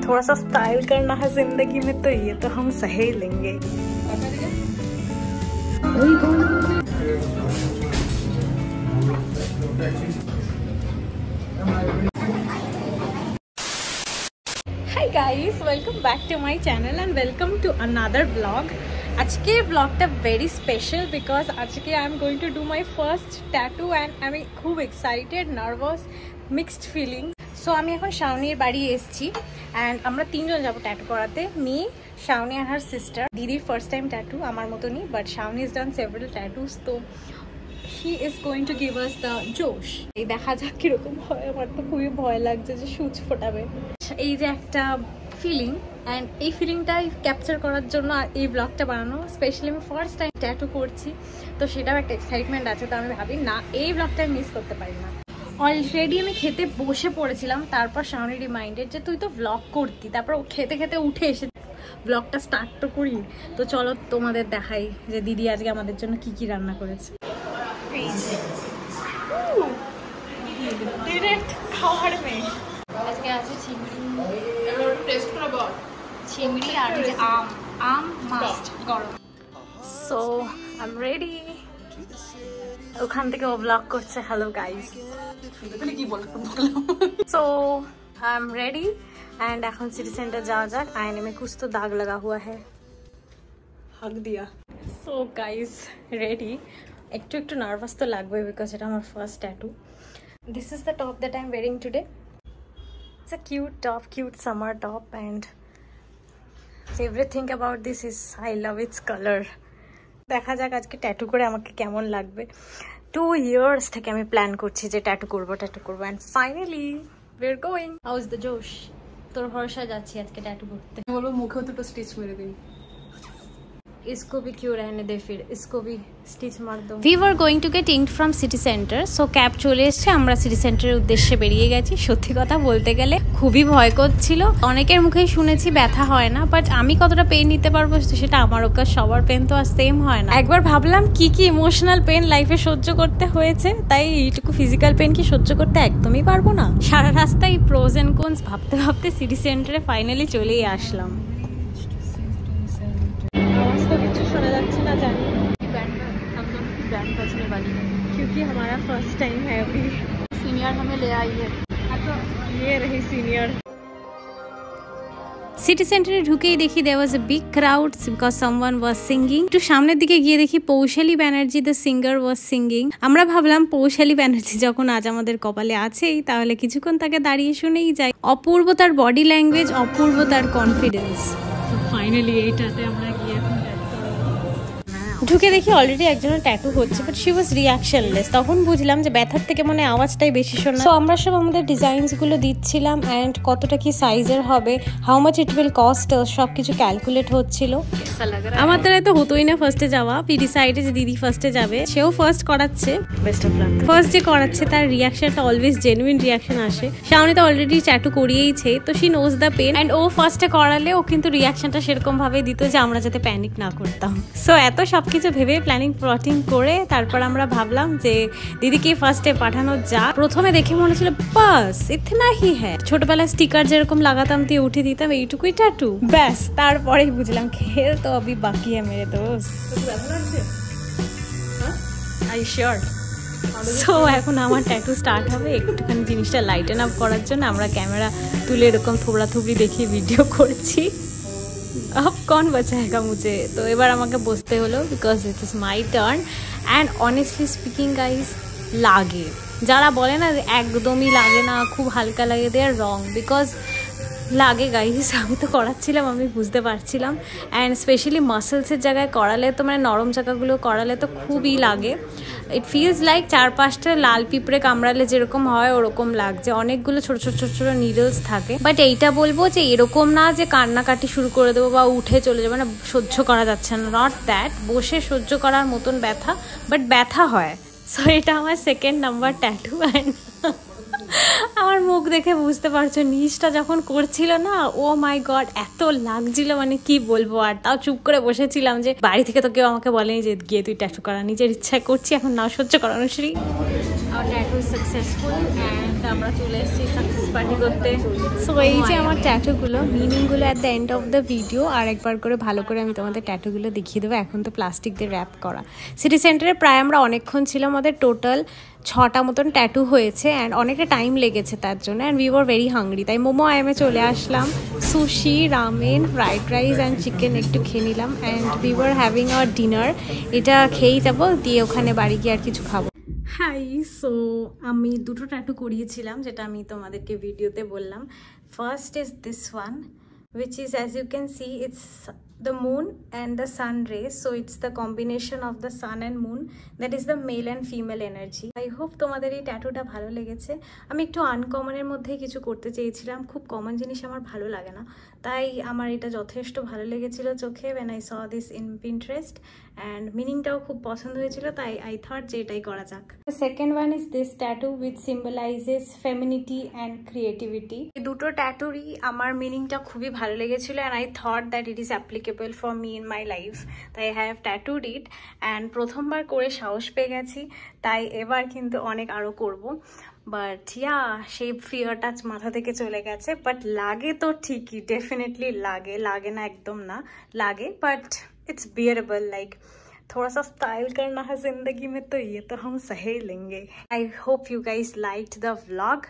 थोड़ा सा स्टाइल करना है जिंदगी में तो ये तो हम सही लेंगे। Hi guys, welcome back to my channel and welcome to another blog. आज के ब्लॉगটা वेरी स्पेशल बिकज आज के I am going to do my first tattoo and I am खूब excited, nervous, mixed feeling. So আমি এখন শাওনির বাড়ি এসেছি এন্ড আমরা তিনজন যাব ট্যাটু করাতে, মি, শাওনি আর হার সিস্টার। দিদির ফার্স্ট টাইম ট্যাটু, আমার মতনই, but Shaoni is done several tattoos, তো he is going to give us the josh. এই দেখা যাক কিরকম হয়, আমার তো খুবই ভয় লাগছে যে সূচ ফোটাবে। এই যে একটা ফিলিং অ্যান্ড এই ফিলিংটাই ক্যাপচার করার জন্য এই ব্লগটা বানানো। স্পেশালি আমি ফার্স্ট টাইম ট্যাটু করছি, তো সেটাও একটা এক্সাইটমেন্ট আছে। তো আমি ভাবি না, এই ব্লগটা মিস করতে পারি না। অলরেডি আমি খেতে বসে পড়েছিলাম, তারপর শাওনি রিমাইন্ডেড যে তুই তো ব্লগ করতি, তারপর খেতে খেতে উঠে এসে ব্লগটা স্টার্ট তো করি। তো চলো তোমাদের দেখাই যে দিদি আজকে আমাদের জন্য কি কি রান্না করেছে। আজকে আছে চিংড়ি আর আম মাস্ট গরম। So I am ready. ওখান থেকে ও ব্লগ করছে। Hello guys, so I am ready and এখন সিটি সেন্টার যাওয়া যাক। आईने में कुछ तो दाग लगा हुआ है, हक दिया। So guys ready. একটু একটু নার্ভাস তো লাগবে বিকজ এটা আমার first tattoo. This is the top that I am wearing today. It's a cute top, cute summer top and everything about this is I love its colour. দেখা যাক আজকে tattoo করে আমাকে কেমন লাগবে। 2 years থেকে আমি প্ল্যান করছি যে ট্যাটু করবো and finally we are going. How is the জোশ? তোর ভরসা যাচ্ছি আজকে ট্যাটু করতে। বলবো মুখেও দুটো স্টিচ মেরে দিই। इसको भी क्यों रहने दे, फिर इसको भी स्टिच मार दो। We were going to get inked from city center, so cab চলে এসেছে, আমরা সিটি সেন্টারের উদ্দেশ্যে বেরিয়ে গেছি। সত্যি কথা বলতে গেলে খুবই ভয় করছিল। অনেকের মুখেই শুনেছি ব্যথা হয় না, বাট আমি কতটা পেন নিতে পারবো সেটা আমার ওকার, সবার পেন তো আর সেম হয় না। একবার ভাবলাম কি কি ইমোশনাল পেন লাইফে সহ্য করতে হয়েছে, তাই এইটুকু ফিজিক্যাল পেন কি সহ্য করতে একদমই পারবো না। সারা রাস্তায় প্রোজ এন্ড কোনস ভাবতে ভাবতে সিটি সেন্টারে ফাইনালি চলেই আসলাম। तो कुछ सुना जाच्छे ना, जानी हम दोनों की बैंड बजने वाली है क्योंकि हमारा फर्स्ट टाइम है। अभी सीनियर हमें ले आई है, तो ये रही सीनियर। সিটি সেন্টারে ঢুকেই দেখি there was a big crowd because someone was singing. একটু সামনের দিকে গিয়ে দেখি Poushali Banerjee the singer was singing. আমরা ভাবলাম পৌশালী ব্যানার্জি যখন আজ আমাদের কপালে আছেই, তাহলে কিছুক্ষণ তাকে দাঁড়িয়ে শুনেই যাই। অপূর্ব তার বডি ল্যাঙ্গুয়েজ, অপূর্ব তার কনফিডেন্স। ফাইনালি এইটাতে আমরা গিয়ে ঢুকে দেখি অলরেডি একজনের ট্যাটু হচ্ছে, বাট শি ওয়াজ রিয়াকশনলেস। তখন বুঝলাম যে ব্যথার থেকে মানে আওয়াজটাই বেশি শোনা। সো আমরা সব আমাদের ডিজাইনসগুলো দিচ্ছিলাম অ্যান্ড কতটা কি সাইজের হবে, how much it will cost, সব কিছু ক্যালকুলেট হচ্ছিল। আমার দ্বারা তো হতোই না ফার্স্টে যাওয়া। পি ডিসাইডে যে দিদি ফার্স্টে যাবে, সেও ফার্স্ট করাচ্ছে। Best of luck. ফার্স্ট যে করাচ্ছে তার রিয়াকশনটা অলওয়েজ জেনুইন রিয়াকশন আসে। শাওনি তো অলরেডি ট্যাটু করিয়েইছে, তো she knows the pain and ও ফার্স্টে করালে ও কিন্তু রিয়াকশনটা সেরকম ভাবে দিত যে আমরা যাতে প্যানিক না করতাম। সো এত সব কিছু ভেবে প্ল্যানিং প্লটিং করে তারপর আমরা ভাবলাম যে দিদিকে ফার্স্টে পাঠানো যা। প্রথমে দেখে মনে ছিল বাস ইতনা হি হ্যাঁ, ছোটবেলায় স্টিকার যেরকম লাগাতাম দিয়ে উঠে দিতাম, এইটুকুই ট্যাটু ব্যাস। তারপরেই বুঝলাম খেল তো অভি বাকি হ্যাঁ মেরে দোস্ত। I sure? সো এখন আমার ট্যাটু স্টার্ট হবে। একটুখানি জিনিসটা লাইটেন আপ করার জন্য আমরা ক্যামেরা তুলে এরকম থোবড়া থুবড়ি দেখিয়ে ভিডিও করছি। अब कौन बचाएगा मुझे? तो এবার আমাকে বসতে হলো because it is my turn and honestly speaking guys লাগে। যারা বলে না একদমই লাগে না, খুব হালকা লাগে, দে আর রং, বিকজ লাগে গাইজ। আমি তো করাচ্ছিলাম, আমি বুঝতে পারছিলাম অ্যান্ড স্পেশালি মাসেলসের জায়গায় করালে তো মানে নরম জায়গাগুলো করালে তো খুবই লাগে। ইট ফিলস লাইক 4-5টা লাল পিঁপড়ে কামড়ালে যেরকম হয় ওরকম লাগছে। অনেকগুলো ছোট ছোট ছোট ছোট নিডলস থাকে, বাট এইটা বলবো যে এরকম না যে কান্নাকাটি শুরু করে দেবো বা উঠে চলে যাবো, মানে সহ্য করা যাচ্ছে না, নট দ্যাট। বসে সহ্য করার মতন ব্যথা, বাট ব্যথা হয়। সো এটা আমার সেকেন্ড নাম্বার ট্যাটু অ্যান্ড আমার মুখ দেখে বুঝতে পারছো নিচটা যখন করছিল না, ও মাই গড এত লাগছিল, মানে কি বলবো। আর তাও চুপ করে বসেছিলাম যে বাড়ি থেকে তো কেউ আমাকে বলেনি যে গিয়ে তুই ট্যাটু করা, নিজের ইচ্ছায় করছি, এখন নাও সহ্য করানো Shri. our tattoo is successful and আমরা চলে এসেছি সাকসেস পার্টি করতে। সো এই যে আমার ট্যাটুগুলো, মিনিংগুলো at the end of the video আর একবার করে ভালো করে আমি তোমাদের ট্যাটুগুলো দেখিয়ে দেবো। এখন তো প্লাস্টিক দিয়ে র্যাপ করা। সিটি সেন্টারে প্রায় আমরা অনেকক্ষণ ছিলাম, আমাদের টোটাল 6টা মতন ট্যাটু হয়েছে অ্যান্ড অনেকটা টাইম লেগেছে তার জন্য, and we were very hungry, তাই মোমো আইএমে চলে আসলাম। Sushi, ramen, fried rice and chicken একটু খেয়ে নিলাম and we were having our dinner. এটা খেয়েই যাবো, দিয়ে ওখানে বাড়ি গিয়ে আর কিছু খাবো। হাই, সো আমি দুটো ট্যাটু করিয়েছিলাম যেটা আমি তোমাদেরকে ভিডিওতে বললাম। First is this one, which is, as you can see, it's the moon and the sun rays, so it's the combination of the sun and moon, that is the male and female energy. I hope তোমাদের এই ট্যাটুটা ভালো লেগেছে। আমি একটু আনকমনের মধ্যে কিছু করতে চেয়েছিলাম, খুব কমন জিনিস আমার ভালো লাগে না, তাই আমার এটা যথেষ্ট ভালো লেগেছিল চোখে when I saw this in Pinterest, and মিনিংটাও খুব পছন্দ হয়েছিল, তাই I thought যে এটাই করা যাক। The second one is this tattoo which symbolizes femininity and creativity. এই দুটো ট্যাটুরই আমার মিনিংটা খুবই ভালো লেগেছিল and I thought that it is applicable for me in my life, তাই I have tattooed it and প্রথমবার করে সাহস পেয়ে গেছি, তাই এবার কিন্তু অনেক আরও করব। বাট ইয়া, সেই ফিয়ারটা মাথা থেকে চলে গেছে। বাট লাগে তো ঠিকই, ডেফিনেটলি লাগে না একদম না, লাগে, বাট इट्स बियरेबल। लाइक थोड़ा सा स्टाइल करना है जिंदगी में, तो ये तो हम सह लेंगे। I hope you guys liked the vlog.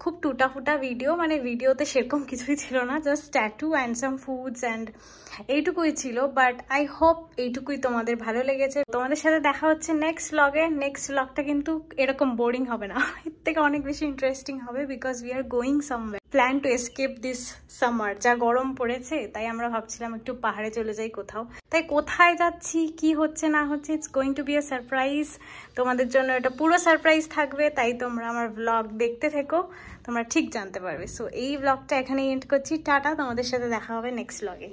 খুব টুটা ফুটা ভিডিও, মানে ভিডিওতে সেরকম কিছুই ছিল না, just tattoo and some foods and এইটুকুই ছিল। বাট আই হোপ এইটুকুই তোমাদের ভালো লেগেছে। তোমাদের সাথে দেখা হচ্ছে নেক্সট ব্লগে। নেক্সট ব্লগটা কিন্তু এরকম বোরিং হবে না, এর থেকে অনেক বেশি ইন্টারেস্টিং হবে, because we are going somewhere. Plan to escape this summer, যা গরম পড়েছে, তাই আমরা ভাবছিলাম একটু পাহাড়ে চলে যাই কোথাও। তাই কোথায় যাচ্ছি, কি হচ্ছে না হচ্ছে, it's going to be a surprise. তোমাদের জন্য এটা পুরো সারপ্রাইজ থাকবে, তাই তোমরা আমার ব্লগ দেখতে থেকো, তোমরা ঠিক জানতে পারবে। সো এই ব্লগটা এখানেই এন্ড করছি। টাটা, তোমাদের সাথে দেখা হবে নেক্সট ব্লগে।